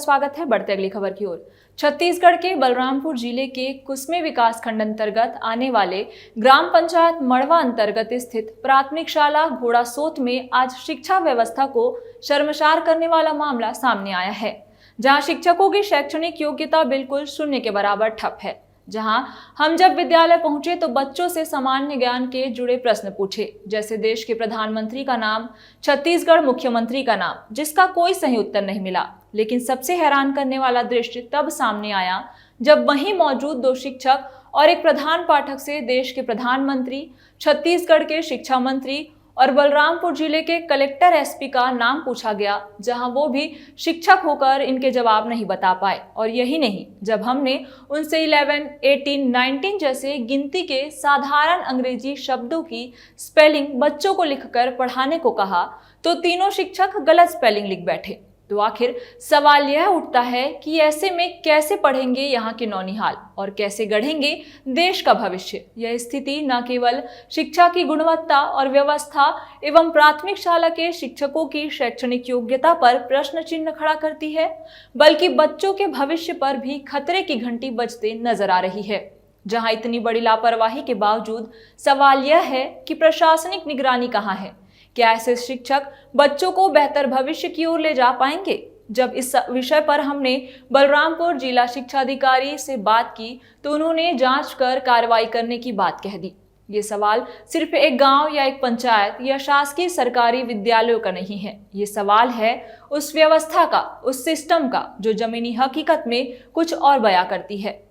स्वागत है। बढ़ते अगली खबर की ओर। छत्तीसगढ़ के बलरामपुर जिले के कुसमे विकास खंड अंतर्गत आने वाले ग्राम पंचायत मड़वा अंतर्गत स्थित प्राथमिक शाला घोड़ासोत में आज शिक्षा व्यवस्था को शर्मसार करने वाला मामला सामने आया है, जहां शिक्षकों की शैक्षणिक योग्यता बिल्कुल शून्य के बराबर ठप है। जहां हम जब विद्यालय पहुंचे तो बच्चों से सामान्य ज्ञान के जुड़े प्रश्न पूछे, जैसे देश के प्रधानमंत्री का नाम, छत्तीसगढ़ मुख्यमंत्री का नाम, जिसका कोई सही उत्तर नहीं मिला। लेकिन सबसे हैरान करने वाला दृश्य तब सामने आया जब वहीं मौजूद 2 शिक्षक और एक प्रधान पाठक से देश के प्रधानमंत्री, छत्तीसगढ़ के शिक्षा मंत्री और बलरामपुर जिले के कलेक्टर एसपी का नाम पूछा गया, जहां वो भी शिक्षक होकर इनके जवाब नहीं बता पाए। और यही नहीं, जब हमने उनसे 11, 18, 19 जैसे गिनती के साधारण अंग्रेजी शब्दों की स्पेलिंग बच्चों को लिखकर पढ़ाने को कहा तो तीनों शिक्षक गलत स्पेलिंग लिख बैठे। तो आखिर सवाल यह उठता है कि ऐसे में कैसे पढ़ेंगे यहाँ के नौनिहाल और कैसे गढ़ेंगे देश का भविष्य। यह स्थिति न केवल शिक्षा की गुणवत्ता और व्यवस्था एवं प्राथमिक शाला के शिक्षकों की शैक्षणिक योग्यता पर प्रश्न चिन्ह खड़ा करती है, बल्कि बच्चों के भविष्य पर भी खतरे की घंटी बजते नजर आ रही है। जहाँ इतनी बड़ी लापरवाही के बावजूद सवाल यह है कि प्रशासनिक निगरानी कहाँ है? क्या ऐसे शिक्षक बच्चों को बेहतर भविष्य की ओर ले जा पाएंगे? जब इस विषय पर हमने बलरामपुर जिला शिक्षा अधिकारी से बात की तो उन्होंने जांच कर कार्रवाई करने की बात कह दी। ये सवाल सिर्फ एक गांव या एक पंचायत या शासकीय सरकारी विद्यालयों का नहीं है। ये सवाल है उस व्यवस्था का, उस सिस्टम का जो जमीनी हकीकत में कुछ और बयां करती है।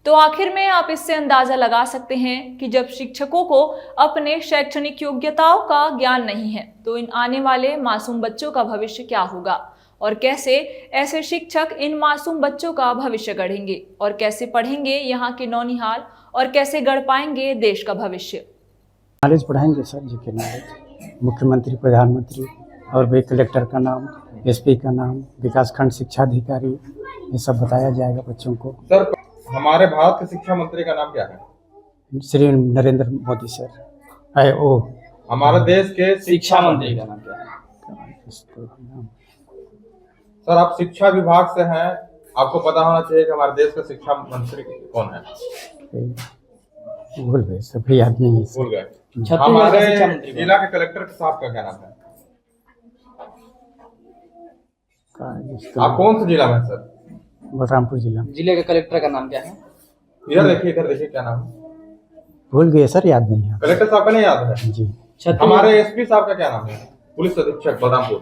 तो आखिर में आप इससे अंदाजा लगा सकते हैं कि जब शिक्षकों को अपने शैक्षणिक योग्यताओं का ज्ञान नहीं है तो इन आने वाले मासूम बच्चों का भविष्य क्या होगा, और कैसे ऐसे शिक्षक इन मासूम बच्चों का भविष्य गढ़ेंगे, और कैसे पढ़ेंगे यहाँ के नौनिहाल, और कैसे गढ़ पाएंगे देश का भविष्य। नॉलेज पढ़ाएंगे सर जी के नॉलेज, मुख्यमंत्री, प्रधानमंत्री और भी कलेक्टर का नाम, एसपी का नाम, विकासखंड शिक्षा अधिकारी, ये सब बताया जाएगा बच्चों को। सर हमारे भारत के शिक्षा मंत्री का नाम क्या है? श्री नरेंद्र मोदी सर। हमारे देश के शिक्षा मंत्री का नाम क्या है? सर आप शिक्षा विभाग से हैं, आपको पता होना चाहिए कि हमारे देश का शिक्षा मंत्री कौन है। भूल गए, सभी याद नहीं है। भूल गए। हमारे जिला के कलेक्टर साहब का क्या नाम है? आप कौन से जिला में सर? बलरामपुर जिला। जिले के कलेक्टर का नाम क्या है? इधर देखिए क्या नाम है? भूल गए सर, याद नहीं है। कलेक्टर साहब का नहीं याद है जी। हमारे एसपी साहब का क्या नाम है? पुलिस अधीक्षक बलरामपुर।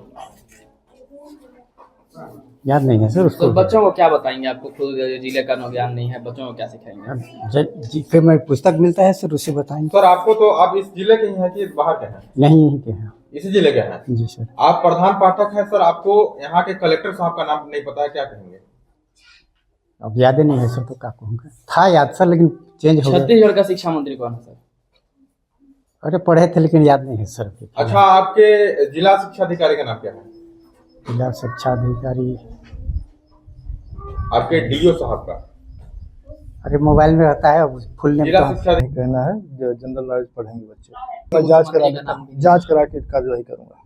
याद नहीं है सर उसको। तो बच्चों को क्या बताएंगे? आपको खुद जिले का ज्ञान नहीं है, बच्चों को क्या सिखाएंगे? फिर मैं पुस्तक मिलता है सर, उससे बताएंगे। सर आपको तो आप इस जिले के ही हैं कि बाहर के हैं? नहीं, यहीं के हैं। इसी जिले के हैं जी सर। आप प्रधान पाठक हैं सर, आपको यहाँ के कलेक्टर साहब का नाम नहीं पता है, क्या कहेंगे? अब याद ही नहीं है सर, तो क्या कहूँगा। था याद सर, लेकिन चेंज हो गया। छत्तीसगढ़ का शिक्षा मंत्री कौन है सर? अरे पढ़े थे लेकिन याद नहीं है सर। अच्छा आपके जिला शिक्षा अधिकारी का नाम क्या है? जिला शिक्षा अधिकारी आपके डीओ साहब का? अरे मोबाइल में रहता है, फुल नेम जिला शिक्षा कहना है जो जनरल नॉलेज पढ़ेंगे बच्चे। मैं जांच करा के कार्रवाई करूंगा।